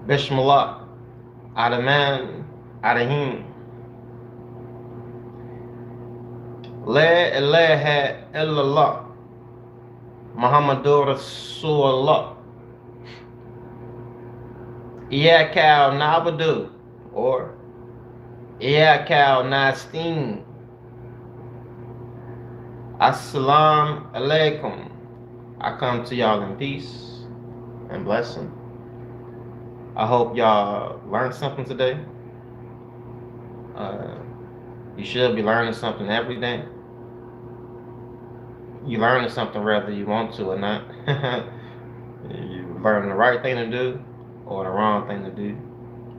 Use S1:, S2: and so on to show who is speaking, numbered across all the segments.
S1: Bismillah, Adaman, Adahim, La ilaha illallah, Muhammadur Rasulullah, Iyaka na'budu, or Iyaka nasta'in. Assalamu alaikum. I come to y'all in peace and blessing. I hope y'all learned something today. Uh, you should be learning something every day. You learning something whether you want to or not. You learning the right thing to do or the wrong thing to do.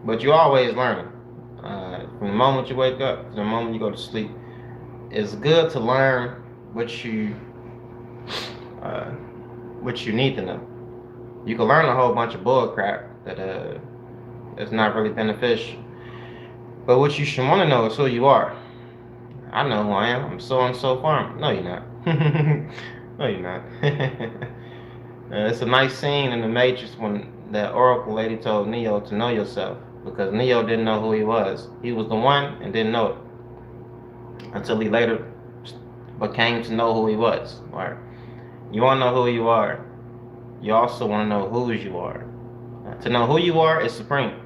S1: But you always learning. From the moment you wake up to the moment you go to sleep. It's good to learn what you uh, what you need to know. You can learn a whole bunch of bull crap that is not really beneficial. But what you should want to know is who you are. I know who I am. I'm so and so farm. No, you're not. No, you're not. It's a nice scene in the Matrix when that Oracle lady told Neo to know yourself, because Neo didn't know who he was. He was the one and didn't know it until he later became to know who he was. Right? You want to know who you are. You also want to know whose you are. To know who you are is supreme.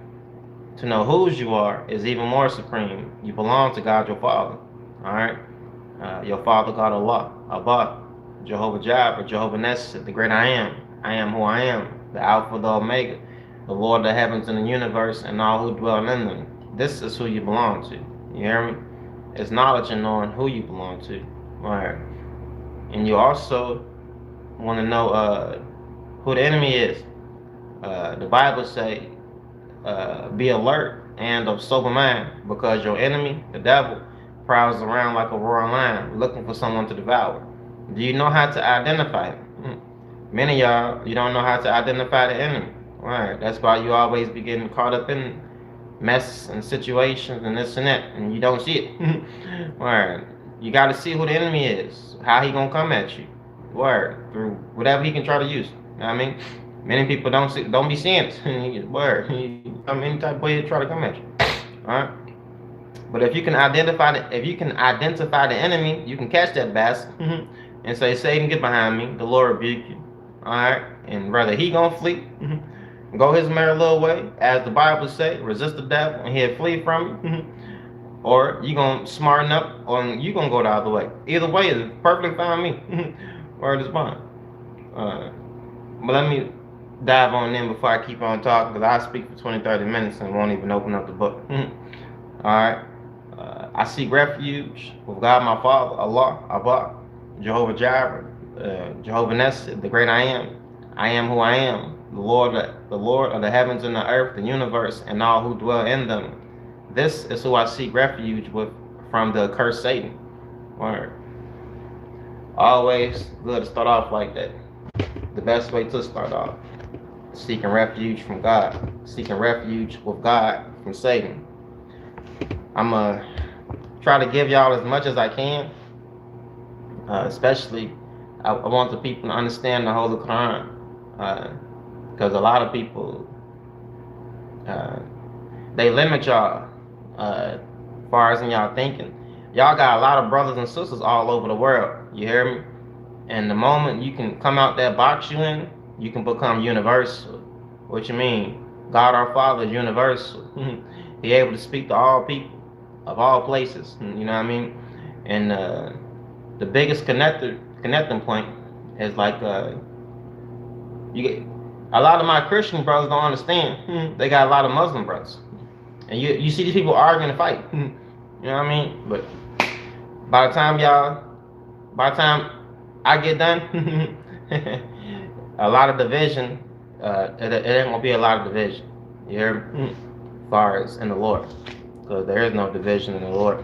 S1: To know whose you are is even more supreme. You belong to God, your Father. All right, your Father God, Allah, Abba, Jehovah Jireh, Jehovah Nesset, the great I am. I am who I am, the Alpha, the Omega, the Lord of the heavens and the universe, and all who dwell in them. This is who you belong to. You hear me? It's knowledge and knowing who you belong to. All right, and you also want to know who the enemy is. The Bible say, be alert and of sober mind, because your enemy, the devil, prowls around like a roaring lion, looking for someone to devour. Do you know how to identify him? Many of y'all, you don't know how to identify the enemy. Right? That's why you always be getting caught up in mess and situations and this and that, and you don't see it. Right? You got to see who the enemy is, how he gonna come at you. Word, through whatever he can try to use. You know what I mean? Many people don't be seeing it. Word, he come any type of way to try to come at you. All right. But if you can identify the enemy, you can catch that bastard and say, Satan, get behind me. The Lord rebuke you. All right. And whether he gonna flee, go his merry little way, as the Bible say, resist the devil and he'll flee from you. Or you gonna smarten up, or you gonna go the other way. Either way is perfectly fine with me. Word is bond. But let me dive on in before I keep on talking, because I speak for 20-30 minutes and won't even open up the book. Alright. I seek refuge with God my Father, Allah, Abba, Jehovah Jireh, Jehovah Nesset, the great I am. I am who I am, the Lord of the heavens and the earth, the universe, and all who dwell in them. This is who I seek refuge with from the accursed Satan. Word. Always good to start off like that. The best way to start off. Seeking refuge from God. Seeking refuge with God from Satan. I'm going to try to give y'all as much as I can. Especially, I want the people to understand the Holy Quran. Because a lot of people, they limit y'all as far as in y'all thinking. Y'all got a lot of brothers and sisters all over the world. You hear me? And the moment you can come out that box you in, you can become universal. What you mean? God our Father is universal. He able to speak to all people of all places. You know what I mean? And the biggest connecting point is like you get a lot of my Christian brothers don't understand. They got a lot of Muslim brothers, and you see these people arguing and fight. You know what I mean? But by the time I get done, a lot of division. It ain't gonna be a lot of division. You hear me? As far as in the Lord, because there is no division in the Lord.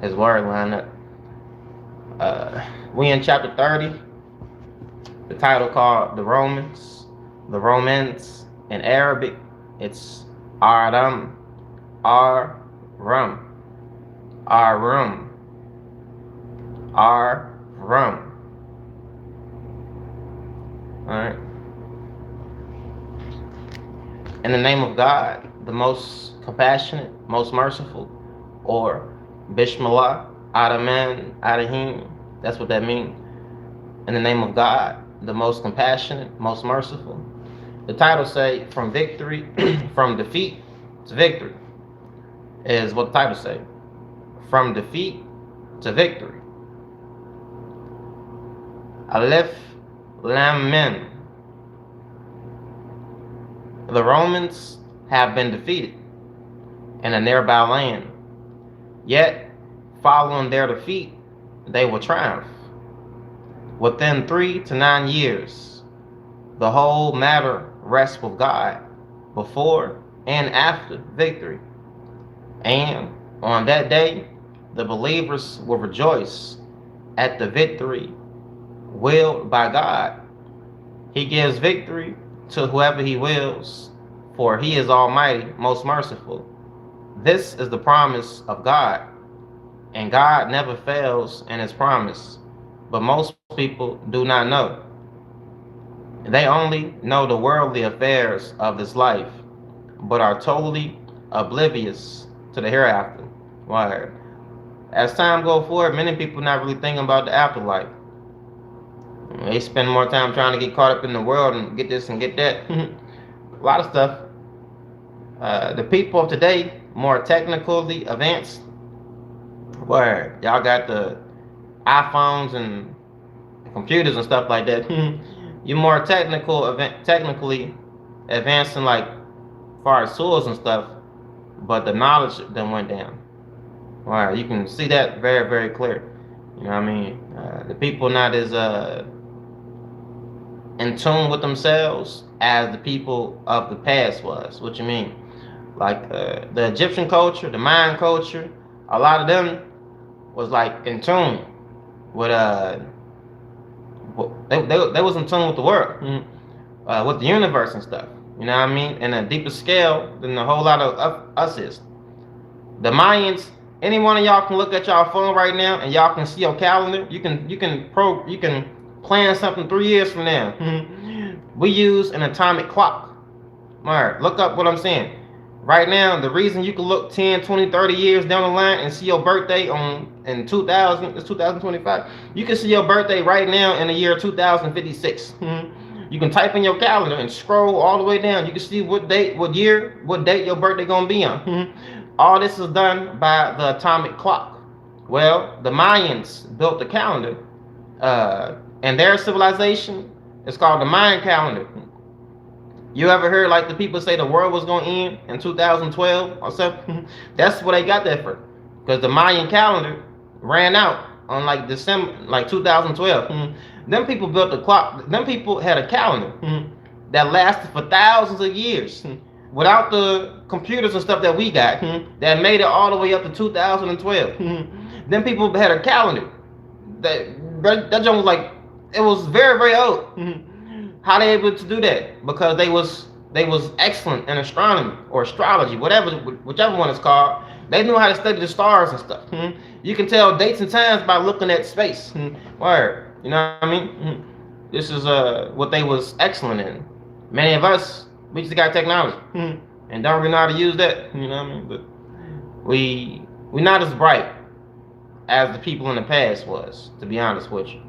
S1: His word line up. We in chapter 30. The title called the Romans in Arabic. It's Aram, Arum, Arum, Arum. All right. In the name of God, the most compassionate, most merciful, or Bishmallah, Adaman, Adahim. That's what that means. In the name of God, the most compassionate, most merciful. The title say from victory, from defeat to victory, is what the title say. From defeat to victory. Aleph Lam Mem. The Romans have been defeated in a nearby land. Yet, following their defeat, they will triumph. Within 3 to 9 years, the whole matter rests with God before and after victory. And on that day, the believers will rejoice at the victory willed by God. He gives victory to whoever he wills, for he is almighty, most merciful. This is the promise of God, and God never fails in his promise, but most people do not know. They only know the worldly affairs of this life, but are totally oblivious to the hereafter. Why? As time goes forward, many people not really thinking about the afterlife. They spend more time trying to get caught up in the world and get this and get that. A lot of stuff. The people of today, more technically advanced, where y'all got the iPhones and computers and stuff like that. You're more technically advancing, like as far as tools and stuff, but the knowledge then went down. Wow, you can see that very, very clear. You know what I mean? The people not as in tune with themselves as the people of the past was. What you mean? Like the Egyptian culture, the Mayan culture, a lot of them was like in tune with they was in tune with the world, with the universe and stuff. You know what I mean? In a deeper scale than a whole lot of us is. The Mayans, any one of y'all can look at y'all phone right now and y'all can see your calendar. You can plan something 3 years from now. We use an atomic clock. Alright, look up what I'm saying. Right now, the reason you can look 10, 20, 30 years down the line and see your birthday in 2000, it's 2025. You can see your birthday right now in the year 2056. You can type in your calendar and scroll all the way down. You can see what date, what year, what date your birthday gonna be on. All this is done by the atomic clock. Well, the Mayans built the calendar, and their civilization is called the Mayan calendar. You ever heard like the people say the world was gonna end in 2012 or something? That's what they got that for, because the Mayan calendar ran out on like December, like 2012. Them people built the clock. Them people had a calendar that lasted for thousands of years, without the computers and stuff that we got, that made it all the way up to 2012. Them people had a calendar that joint was like, it was very, very old. How they able to do that? Because they was excellent in astronomy or astrology, whichever one it's called. They knew how to study the stars and stuff. You can tell dates and times by looking at space. Word, you know what I mean? This is what they was excellent in. Many of us, we just got technology and don't really know how to use that. You know what I mean? But we not as bright as the people in the past was, to be honest with you.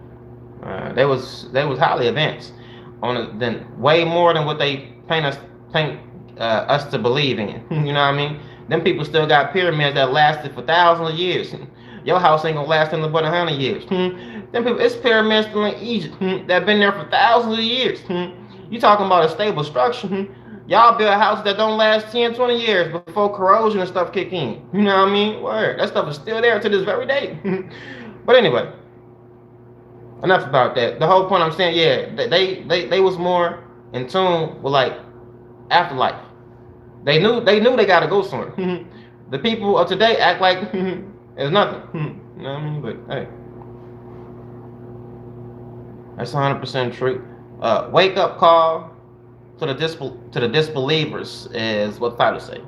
S1: They was highly advanced on then way more than what they paint us to believe in. You know what I mean? Them people still got pyramids that lasted for thousands of years. Your house ain't gonna last nothing but 100 years. Them people, it's pyramids still in Egypt that been there for thousands of years. You talking about a stable structure? Y'all build houses that don't last 10, 20 years before corrosion and stuff kick in. You know what I mean? Word. That stuff is still there to this very day. But anyway, enough about that. The whole point I'm saying, yeah, they was more in tune with like afterlife. They knew they gotta go somewhere. The people of today act like it's nothing. You know what I mean? But hey, that's 100% true. Wake up call to the disbelievers is what the title say.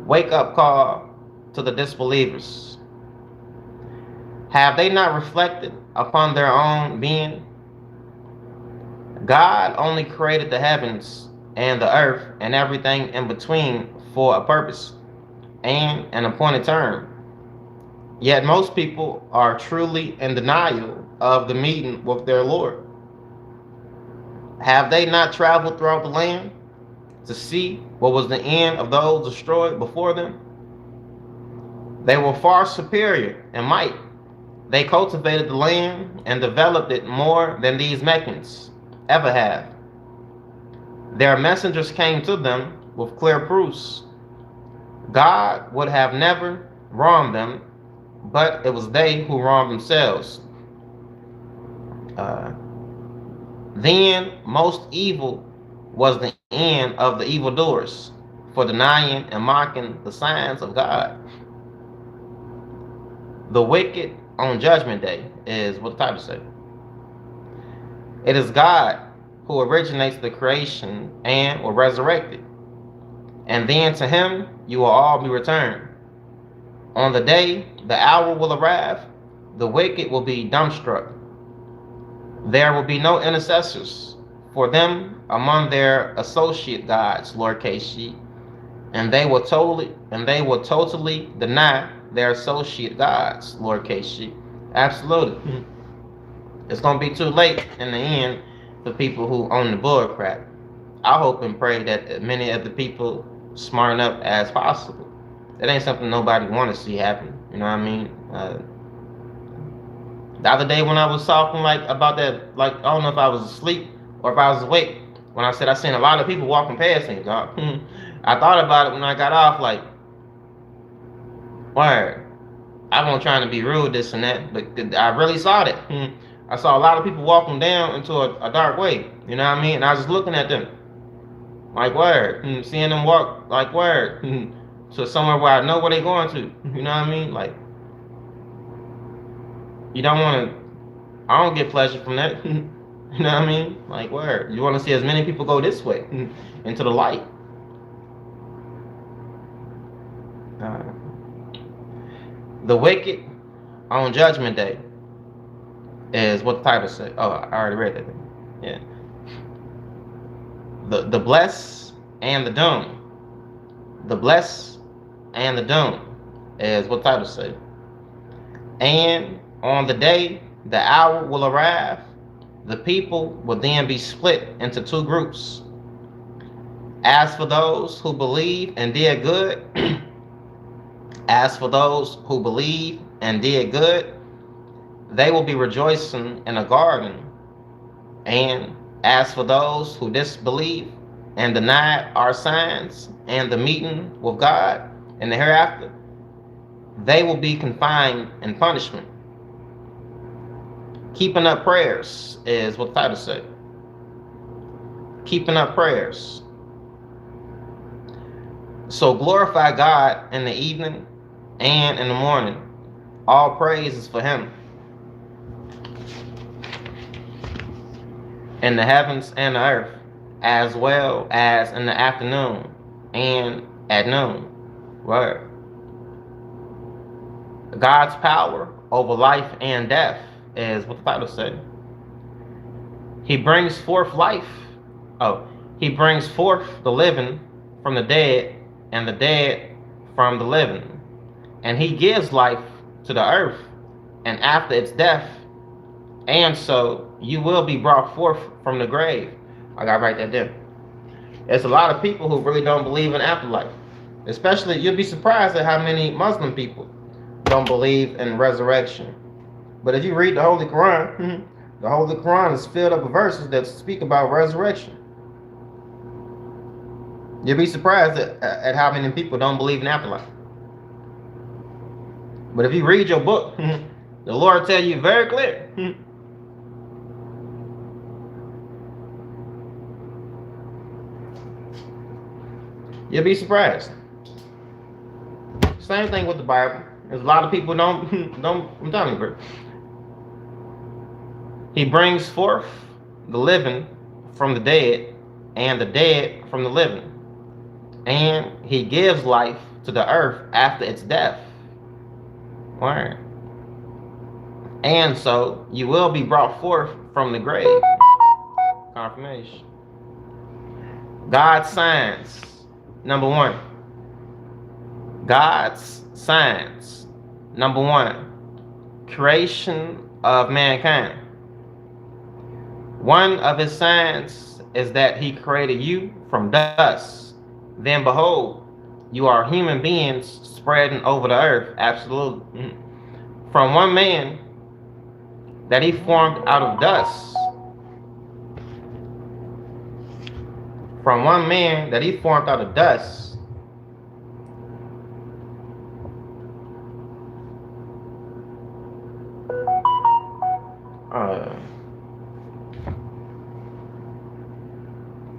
S1: Wake up call to the disbelievers. Have they not reflected upon their own being? God only created the heavens and the earth and everything in between for a purpose and an appointed term. Yet most people are truly in denial of the meeting with their Lord. Have they not traveled throughout the land to see what was the end of those destroyed before them? They were far superior in might. They cultivated the land and developed it more than these Meccans ever have. Their messengers came to them with clear proofs. God would have never wronged them, but it was they who wronged themselves. Uh, then most evil was the end of the evildoers for denying and mocking the signs of God. The wicked on judgment day is what the title says. It is God who originates the creation and will resurrect it. And then to him you will all be returned. On the day the hour will arrive, the wicked will be dumbstruck. There will be no intercessors for them among their associate gods, lowercase she, and they will totally deny their associate gods, lowercase she. Absolutely. It's gonna be too late in the end for people who own the bull crap. I hope and pray that many of the people smarten up as possible. That ain't something nobody want to see happen. You know what I mean? The other day when I was talking about that, I don't know if I was asleep or if I was awake, when I said I seen a lot of people walking past me, dog. I thought about it when I got off, word. I wasn't trying to be rude, this and that, but I really saw that. I saw a lot of people walking down into a dark way. You know what I mean? And I was just looking at them, word. Seeing them walk, word. To somewhere where I know where they're going to. You know what I mean? You don't want to, I don't get pleasure from that. You know what I mean? Word. You want to see as many people go this way, into the light. The wicked on judgment day is what the title says. Oh, I already read that thing. Yeah. The bless and the doom. The bless and the doom is what the title says. And on the day the hour will arrive, the people will then be split into two groups. As for those who believe and did good, they will be rejoicing in a garden. And as for those who disbelieve and denied our signs and the meeting with God in the hereafter, they will be confined in punishment. Keeping up prayers is what the title says. Keeping up prayers. So glorify God in the evening and in the morning. All praise is for him. In the heavens and the earth, as well as in the afternoon and at noon. Word. God's power over life and death is what the Bible said. He brings forth life. He brings forth the living from the dead and the dead from the living. And he gives life to the earth and after its death. And so you will be brought forth from the grave. I gotta write that down. There's a lot of people who really don't believe in afterlife. Especially, you'll be surprised at how many Muslim people don't believe in resurrection. But if you read the Holy Quran, the Holy Quran is filled up with verses that speak about resurrection. You'll be surprised at how many people don't believe in afterlife. But if you read your book, the Lord tell you very clear. You'll be surprised. Same thing with the Bible. There's a lot of people don't. I'm telling you, bro. He brings forth the living from the dead, and the dead from the living, and he gives life to the earth after its death. Right. And so you will be brought forth from the grave. Confirmation. God's signs. Number one. God's signs. Number one. Creation of mankind. One of his signs is that he created you from dust. Then behold, you are human beings spreading over the earth. Absolutely. From one man that he formed out of dust. From one man that he formed out of dust.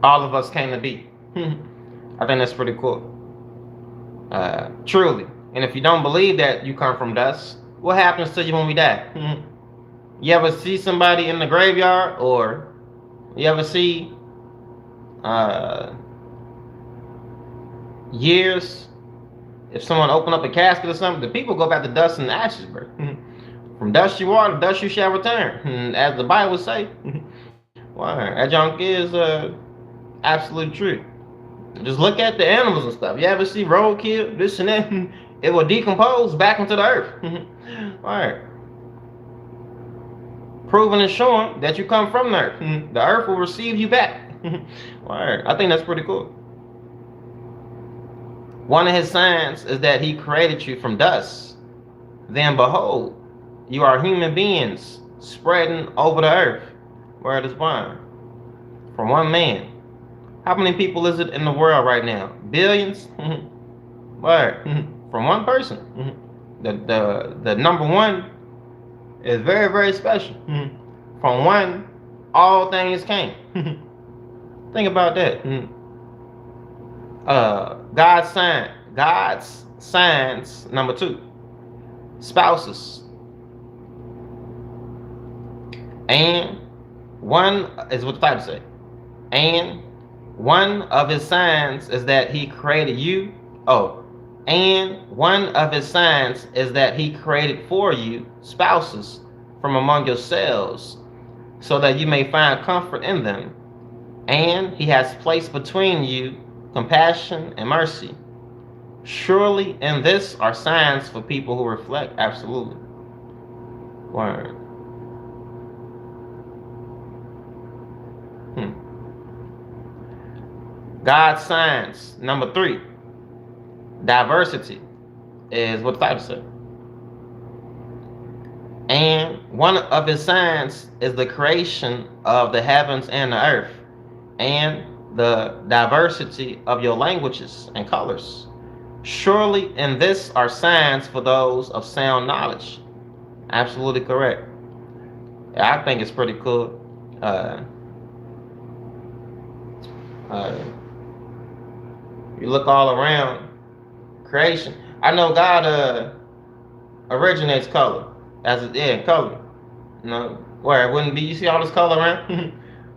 S1: All of us came to be. I think that's pretty cool. Truly. And if you don't believe that you come from dust, what happens to you when we die? You ever see somebody in the graveyard, or you ever see years, if someone open up a casket or something, the people go back to dust and ashes, bro. From dust you are, to dust you shall return, as the Bible say. Wow, that junk is absolute truth. Just look at the animals and stuff. You ever see roadkill, this and that? It will decompose back into the earth. Alright. Proving and showing that you come from the earth. The earth will receive you back. Alright. I think that's pretty cool. One of his signs is that he created you from dust. Then behold, you are human beings spreading over the earth. Word is bond. From one man. How many people is it in the world right now? Billions? Word. From one person. The number one is very, very special. From one, all things came. Think about that. God's signs, number two. Spouses. And one is what the Bible say. And one of his signs is that he created you. And one of his signs is that he created for you spouses from among yourselves, so that you may find comfort in them. And he has placed between you compassion and mercy. Surely in this are signs for people who reflect. Absolutely. Word. God's signs, number three. Diversity is what the Bible says. And one of his signs is the creation of the heavens and the earth, and the diversity of your languages and colors. Surely in this are signs for those of sound knowledge. Absolutely correct. I think it's pretty cool. You look all around creation. I know God originates color as color. You know, where it wouldn't be. You see all this color around.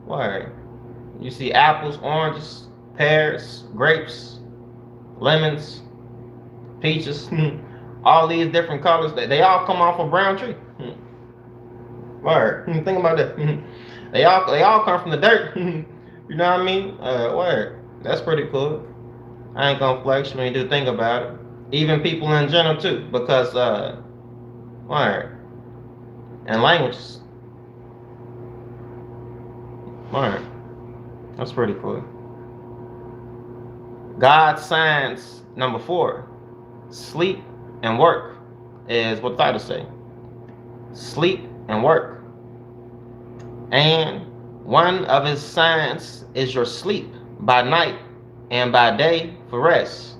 S1: Where you see apples, oranges, pears, grapes, lemons, peaches. All these different colors. They all come off a brown tree. Word. Think about that. They all come from the dirt. You know what I mean? Word. That's pretty cool. I ain't gonna flex when you do think about it. Even people in general too, because word. And languages. Word. That's pretty cool. God's signs, number four. Sleep and work is what the Bible say. Sleep and work. And one of his signs is your sleep by night and by day for rest,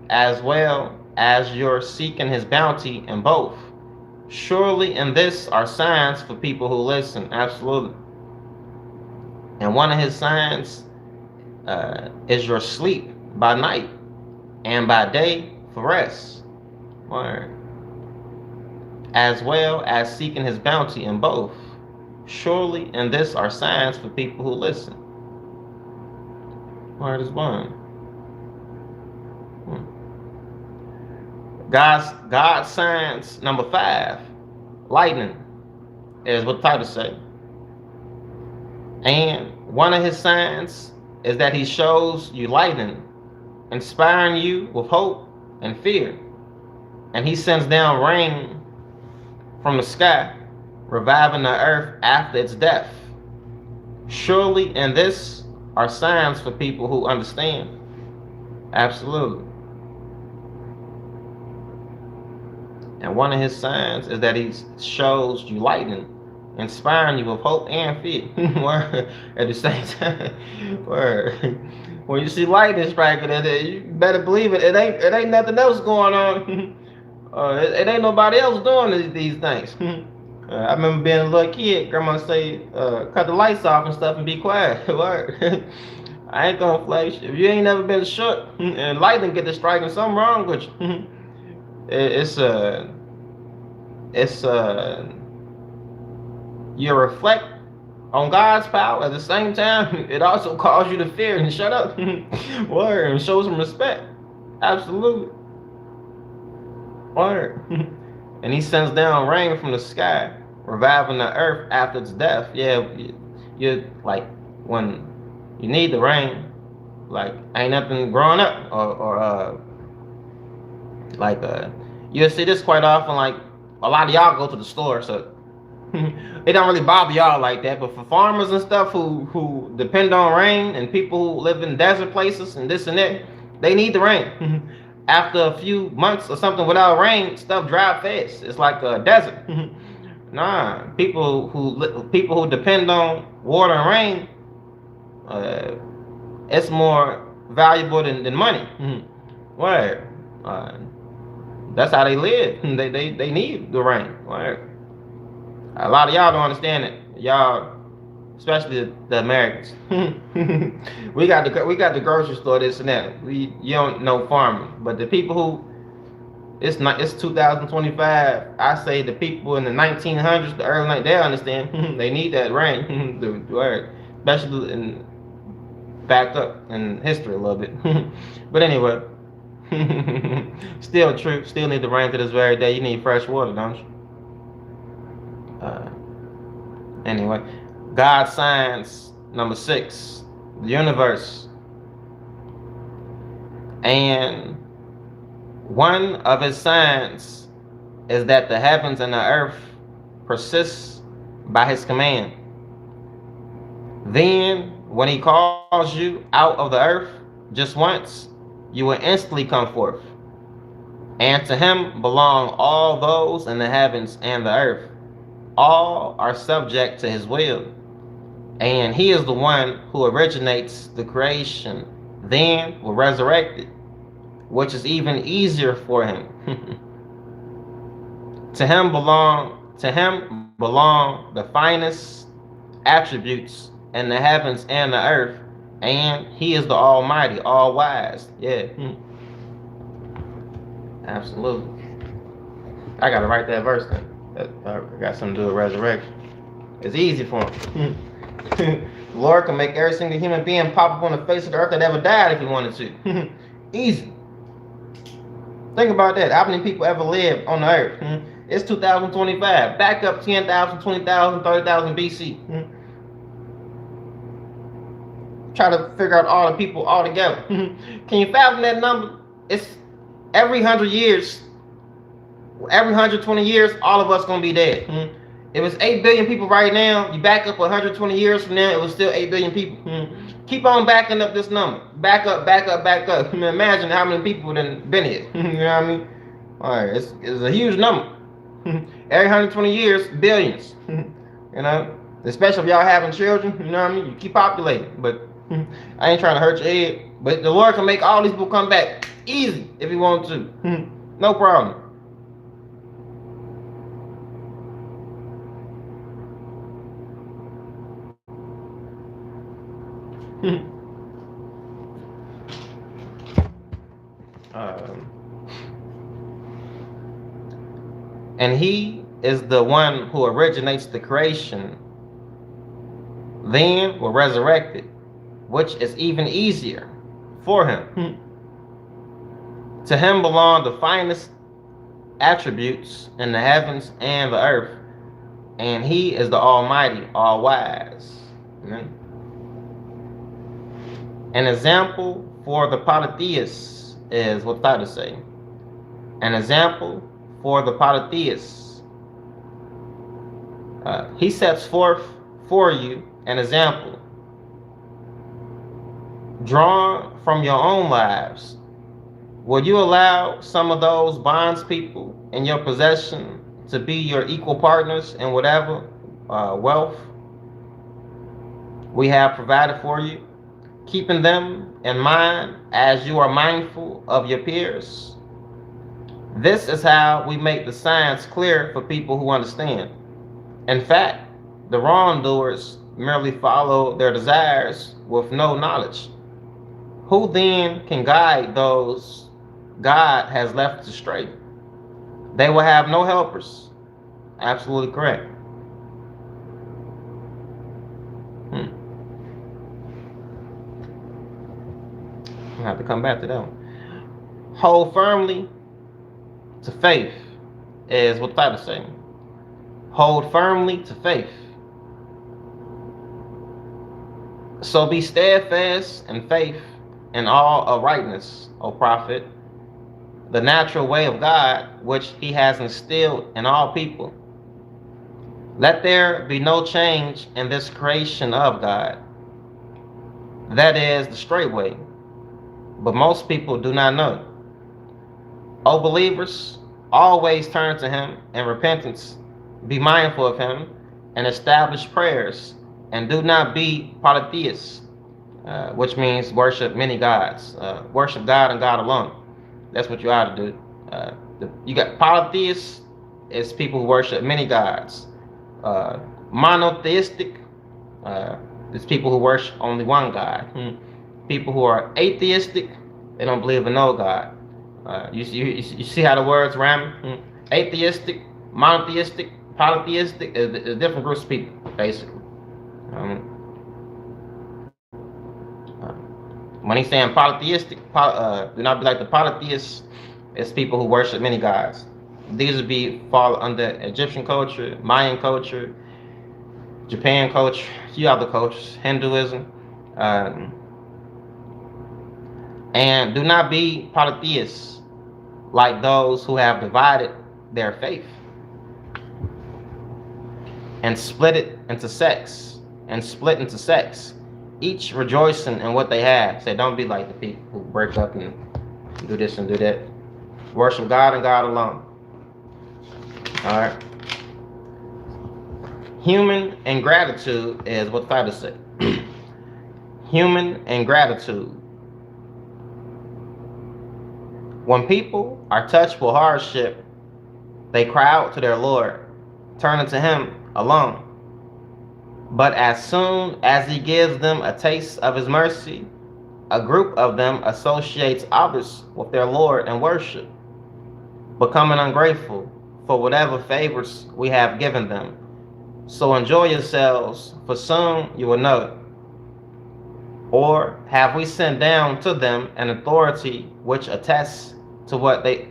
S1: as well as your seeking his bounty in both. Surely in this are signs for people who listen. Absolutely. And one of his signs is your sleep by night and by day for rest. Word. As well as seeking his bounty in both. Surely in this are signs for people who listen. Word is one. God's signs, number five. Lightning is what the title say. And one of his signs is that he shows you lightning, inspiring you with hope and fear. And he sends down rain from the sky, reviving the earth after its death. Surely, and this are signs for people who understand. Absolutely. And one of his signs is that he shows you lightning, inspiring you with hope and fear. At the same time. Word. When you see lightning striking, you better believe it. It ain't nothing else going on. It ain't nobody else doing these things. I remember being a little kid. Grandma say, "Cut the lights off and stuff and be quiet." Word. I ain't gonna flash. If you ain't never been shook and lightning get to striking, something wrong with you. It's you reflect on God's power. At the same time, it also calls you to fear and shut up. Word, and show some respect. Absolutely. Word. And he sends down rain from the sky, reviving the earth after its death. Yeah, you like when you need the rain, like ain't nothing growing up, or you'll see this quite often. Like a lot of y'all go to the store, so it don't really bother y'all like that. But for farmers and stuff who depend on rain, and people who live in desert places and this and that, they need the rain. After a few months or something without rain, stuff dry fast. It's like a desert. Nah, people who depend on water and rain, it's more valuable than money. Word. That's how they live. They need the rain. Word. A lot of y'all don't understand it. Y'all, especially the Americans. we got the grocery store, this and that. You don't know farming, but the people who it's 2025. I say the people in the 1900s, the early 90s, they understand. They need that rain. The word, especially in back up in history a little bit. But anyway, still true. Still need the rain to this very day. You need fresh water, don't you? Anyway, God's signs, number 6, the universe. And one of his signs is that the heavens and the earth persist by his command. Then, when he calls you out of the earth just once, you will instantly come forth. And to him belong all those in the heavens and the earth. All are subject to his will. And he is the one who originates the creation, then will resurrect it, which is even easier for him. To him belong the finest attributes in the heavens and the earth, and he is the Almighty, all wise. Yeah. Absolutely. I gotta write that verse then. I got something to do with resurrection. It's easy for him. The Lord can make every single human being pop up on the face of the earth that ever died if he wanted to. Easy. Think about that. How many people ever lived on the earth? It's 2025. Back up 10,000, 20,000, 30,000 BC. Try to figure out all the people all together. Can you fathom that number? It's every 100 years, every 120 years, all of us gonna be dead. If it's 8 billion people right now, you back up 120 years from now, it was still 8 billion people. Keep on backing up this number. Back up, back up, back up. Imagine how many people have been here. You know what I mean? All right, it's a huge number. Every 120 years, billions. You know, especially if y'all having children. You know what I mean? You keep populating. But I ain't trying to hurt your head. But the Lord can make all these people come back easy if he wants to. No problem. And he is the one who originates the creation, then will resurrect it, which is even easier for him. To him belong the finest attributes in the heavens and the earth, and he is the Almighty, all wise. Amen. An example for the polytheists is what Titus say. An example for the polytheists. He sets forth for you an example drawn from your own lives. Will you allow some of those bondspeople in your possession to be your equal partners in whatever wealth we have provided for you, keeping them in mind as you are mindful of your peers? This is how we make the science clear for people who understand. In fact, the wrongdoers merely follow their desires with no knowledge. Who then can guide those God has left astray? They will have no helpers. Absolutely correct. I have to come back to that one. Hold firmly to faith is what the Bible is saying. Hold firmly to faith. So be steadfast in faith in all uprightness, O prophet, the natural way of God, which he has instilled in all people. Let there be no change in this creation of God. That is the straight way, but most people do not know. O believers, always turn to him in repentance, be mindful of him, and establish prayers, and do not be polytheists, which means worship many gods. Worship God and God alone. That's what you ought to do. You got polytheists, is people who worship many gods. Monotheistic is people who worship only one God. People who are atheistic, they don't believe in no God. You see how the words rhyme? Atheistic, monotheistic, polytheistic is different groups of people, basically. When he's saying polytheistic, do not be like the polytheists. It's people who worship many gods. These would fall under Egyptian culture, Mayan culture, Japan culture, a few other cultures, Hinduism. And do not be polytheists like those who have divided their faith and split into sects, each rejoicing in what they have. Say, don't be like the people who break up and do this and do that. Worship God and God alone. All right. Human ingratitude is what the Bible says. Human ingratitude. When people are touched with hardship, they cry out to their Lord, turning to him alone. But as soon as he gives them a taste of his mercy, a group of them associates others with their Lord and worship, becoming ungrateful for whatever favors we have given them. So enjoy yourselves, for soon you will know it. Or have we sent down to them an authority which attests to what they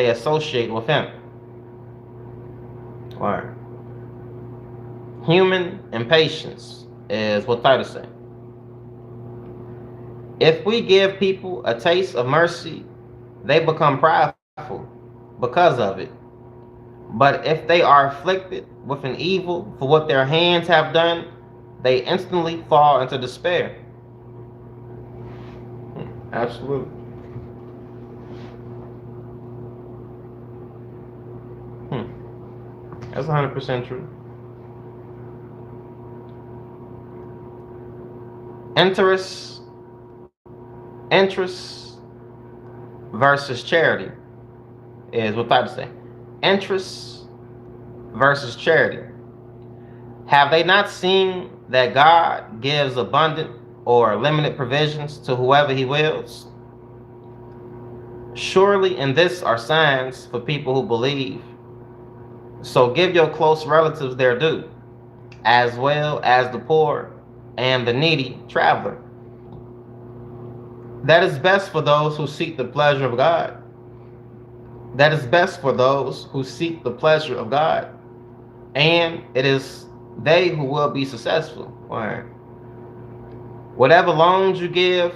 S1: associate with him? All right. Human impatience is what Titus said. If we give people a taste of mercy, they become prideful because of it. But if they are afflicted with an evil for what their hands have done, they instantly fall into despair. Absolutely. That's 100% true. Interest versus charity is what Bible say. Interest versus charity. Have they not seen that God gives abundant or limited provisions to whoever he wills? Surely in this are signs for people who believe. So give your close relatives their due, as well as the poor and the needy traveler. That is best for those who seek the pleasure of God. That is best for those who seek the pleasure of God. And it is they who will be successful. Right. Whatever loans you give,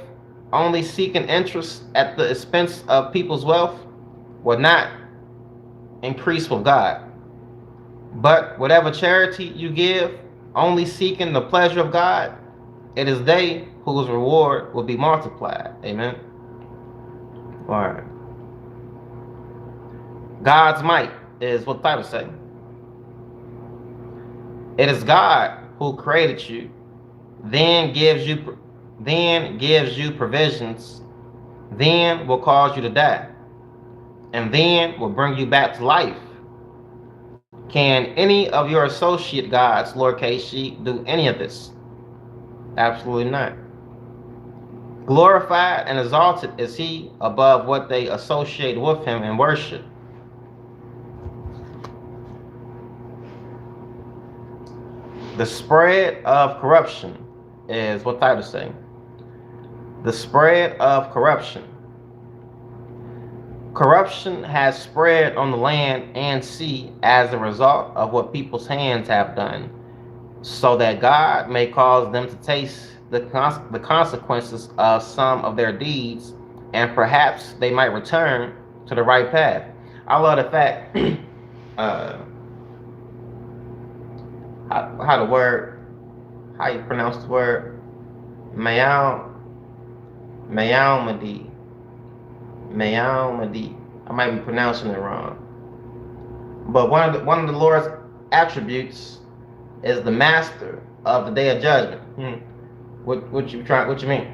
S1: only seeking interest at the expense of people's wealth, will not increase with God. But whatever charity you give, only seeking the pleasure of God, it is they whose reward will be multiplied. Amen. All right. God's might is what the Bible says. It is God who created you, then gives you provisions, then will cause you to die, and then will bring you back to life. Can any of your associate gods, lowercase g, do any of this? Absolutely not. Glorified and exalted is he above what they associate with him and worship. The spread of corruption is what Titus say. The spread of corruption. Corruption has spread on the land and sea as a result of what people's hands have done, so that God may cause them to taste the consequences of some of their deeds, and perhaps they might return to the right path. I love the fact how you pronounce the word Mayalmadi. I might be pronouncing it wrong, but one of the Lord's attributes is the master of the day of judgment. What you mean?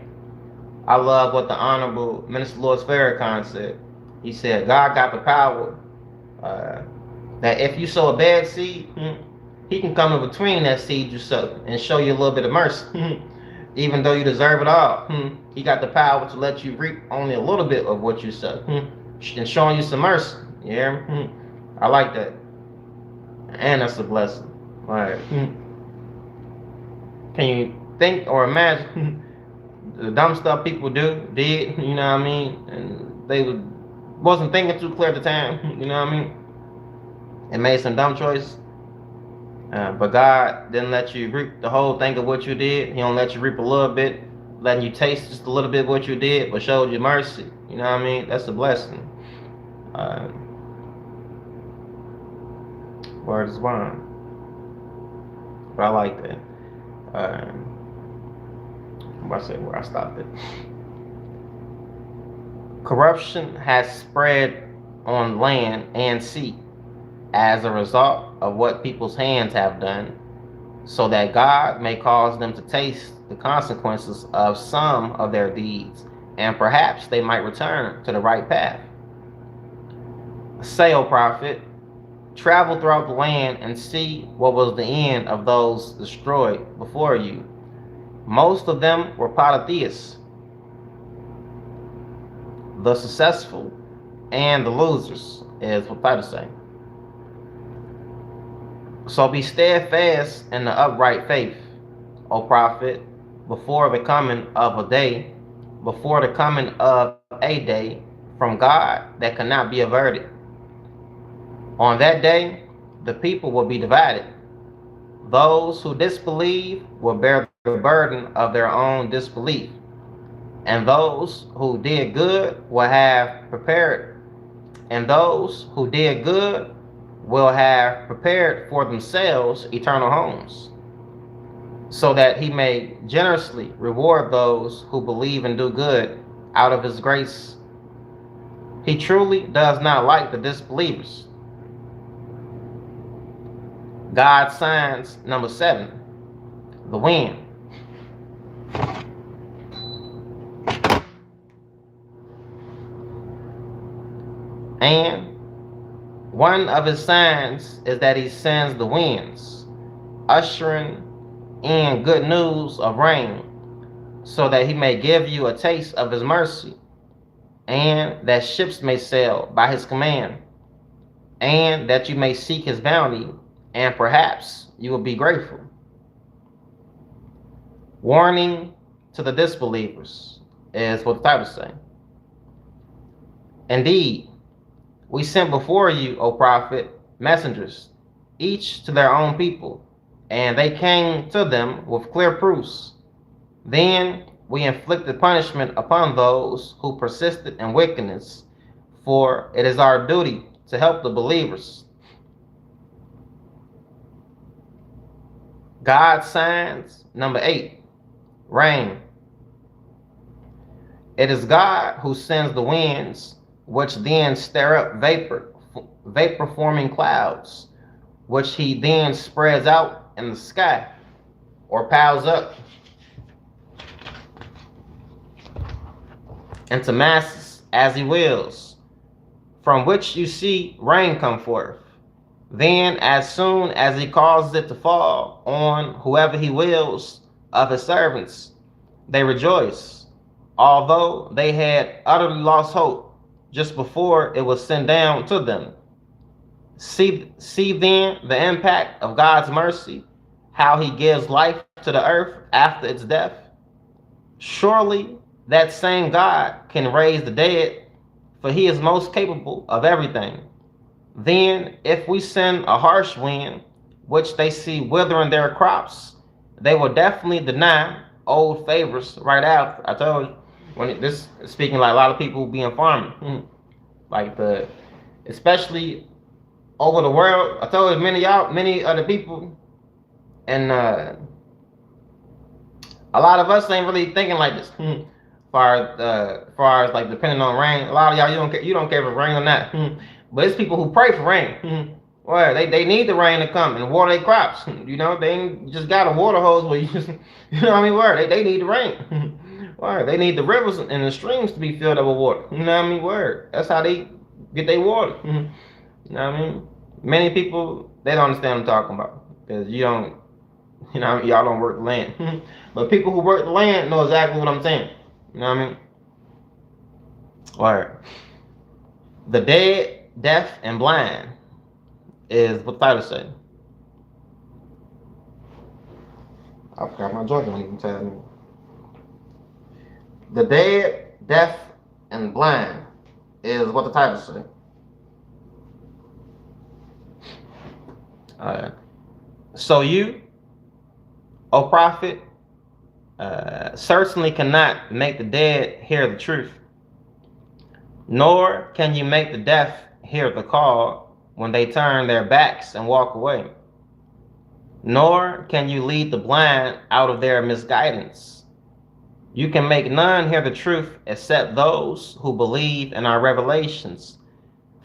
S1: I love what the Honorable Minister Louis Farrakhan said. He said God got the power that if you sow a bad seed, he can come in between that seed you sow and show you a little bit of mercy. Even though you deserve it all, he got the power to let you reap only a little bit of what you sow, and showing you some mercy. Yeah, I like that, and that's a blessing. All right. Can you think or imagine the dumb stuff people did? You know what I mean? And they wasn't thinking too clear at the time. You know what I mean? And made some dumb choices. But God didn't let you reap the whole thing of what you did. He don't let you reap a little bit, letting you taste just a little bit of what you did, but showed you mercy. You know what I mean? That's a blessing. Word is bond. But I like that. I'm about to say where I stopped it. Corruption has spread on land and sea as a result of what people's hands have done, so that God may cause them to taste the consequences of some of their deeds, and perhaps they might return to the right path. Say, O prophet, travel throughout the land and see what was the end of those destroyed before you. Most of them were polytheists, the successful and the losers, is what Titus is saying. So be steadfast in the upright faith, O prophet, before the coming of a day from God that cannot be averted. On that day, the people will be divided. Those who disbelieve will bear the burden of their own disbelief, and those who did good will have prepared for themselves eternal homes, so that he may generously reward those who believe and do good out of his grace. He truly does not like the disbelievers. God's signs, number 7, the wind. And one of his signs is that he sends the winds, ushering in good news of rain, so that he may give you a taste of his mercy, and that ships may sail by his command, and that you may seek his bounty, and perhaps you will be grateful. Warning to the disbelievers is what the Bible says. Indeed, we sent before you, O prophet, messengers, each to their own people, and they came to them with clear proofs. Then we inflicted punishment upon those who persisted in wickedness, for it is our duty to help the believers. God's signs, number 8, rain. It is God who sends the winds, which then stir up vapor forming clouds, which he then spreads out in the sky or piles up into masses as he wills, from which you see rain come forth. Then, as soon as he causes it to fall on whoever he wills of his servants, they rejoice, although they had utterly lost hope just before it was sent down to them. See then the impact of God's mercy, how he gives life to the earth after its death. Surely that same God can raise the dead, for he is most capable of everything. Then, if we send a harsh wind, which they see withering their crops, they will definitely deny old favors right after. I told you, when this speaking like a lot of people being farming, like especially over the world. I told you many other people, and a lot of us ain't really thinking like this. Far as like depending on rain, a lot of y'all you don't care if it rain or not. But it's people who pray for rain. Well, they need the rain to come and water their crops. You know, they ain't just got a water hose where you just, you know what I mean? Word, they need the rain. Word, they need the rivers and the streams to be filled up with water. You know what I mean? Word, that's how they get their water. You know what I mean? Many people, they don't understand what I'm talking about, because you don't, you know, y'all don't work the land. But people who work the land know exactly what I'm saying. You know what I mean? Word. The dead, deaf, and blind is what the title say. I forgot my joint, don't even tell me. The dead, deaf, and blind is what the title say. So you, O prophet, certainly cannot make the dead hear the truth, nor can you make the deaf hear the call when they turn their backs and walk away, nor can you lead the blind out of their misguidance. You can make none hear the truth except those who believe in our revelations,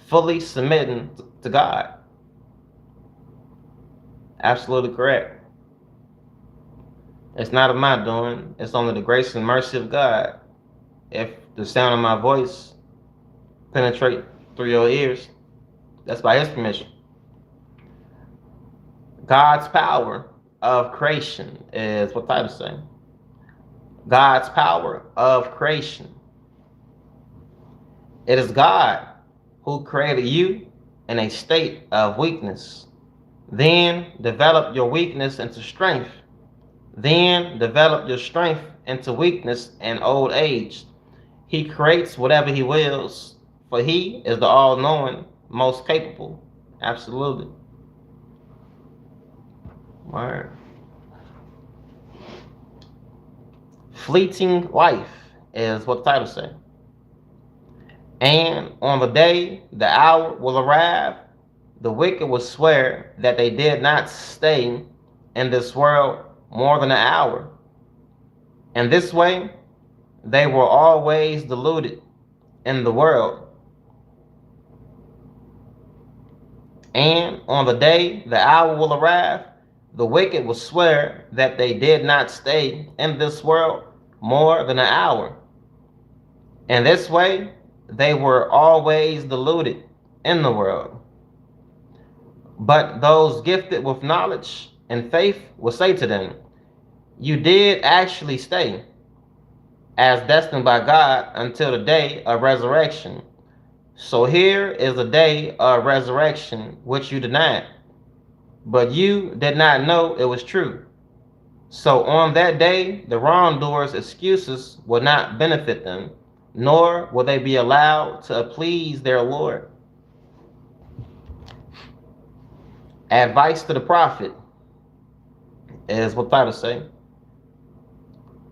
S1: fully submitting to God. Absolutely correct. It's not of my doing. It's only the grace and mercy of God. If the sound of my voice penetrate through your ears, that's by his permission. God's power of creation is what title say. God's power of creation. It is God who created you in a state of weakness. Then develop your weakness into strength. Then develop your strength into weakness and old age. He creates whatever he wills, for he is the all-knowing, most capable. Absolutely. Word. Fleeting life is what the title say. And on the day the hour will arrive, the wicked will swear that they did not stay in this world more than an hour. In this way, they were always deluded in the world. And on the day the hour will arrive, the wicked will swear that they did not stay in this world more than an hour. In this way, they were always deluded in the world. But those gifted with knowledge and faith will say to them, you did actually stay, as destined by God, until the day of resurrection. So here is the day of resurrection which you denied, but you did not know it was true. So on that day, the wrongdoers' excuses will not benefit them, nor will they be allowed to please their Lord. Advice to the prophet is what the title say.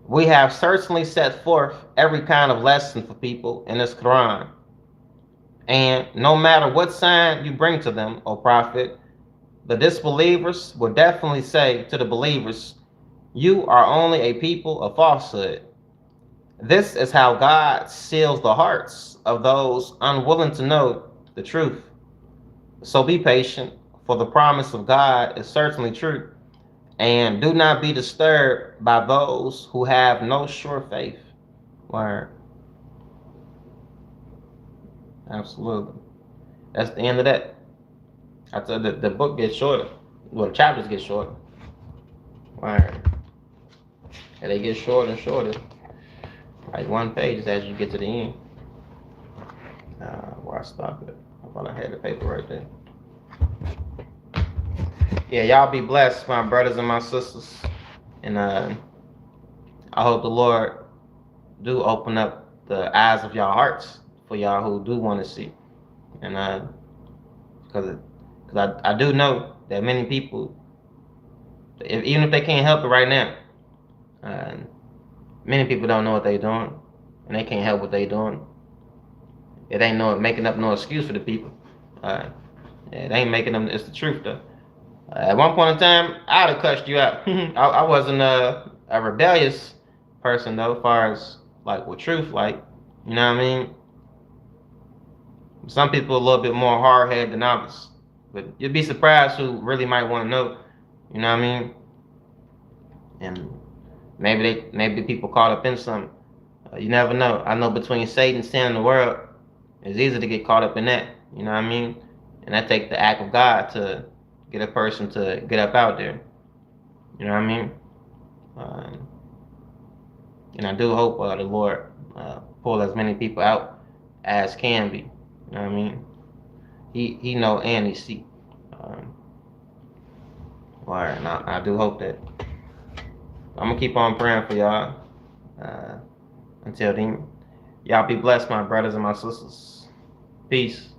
S1: We have certainly set forth every kind of lesson for people in this Quran. And no matter what sign you bring to them, O Prophet, the disbelievers will definitely say to the believers, you are only a people of falsehood. This is how God seals the hearts of those unwilling to know the truth. So be patient, for the promise of God is certainly true. And do not be disturbed by those who have no sure faith. Word. Absolutely. That's the end of that. I said the book gets shorter. Well, the chapters get shorter. Word. And they get shorter and shorter. Like one page as you get to the end. Where I stopped it. I thought I had the paper right there. Yeah, y'all be blessed, my brothers and my sisters. And I hope the Lord do open up the eyes of y'all hearts for y'all who do want to see. And because I do know that many people, even if they can't help it right now, many people don't know what they're doing, and they can't help what they're doing. It ain't making up no excuse for the people. It ain't making them. It's the truth though. At one point in time, I'd have cussed you out. I wasn't a rebellious person though, as far as like with truth, like you know what I mean. Some people are a little bit more hard headed than others, but you'd be surprised who really might want to know. You know what I mean? And maybe people caught up in something. You never know. I know between Satan, sin, and the world, it's easy to get caught up in that. You know what I mean? And that takes the act of God to get a person to get up out there. You know what I mean? And I do hope the Lord pull as many people out as can be. You know what I mean? He know and he see. And I do hope that. I'm gonna keep on praying for y'all. Until then, y'all be blessed, my brothers and my sisters. Peace.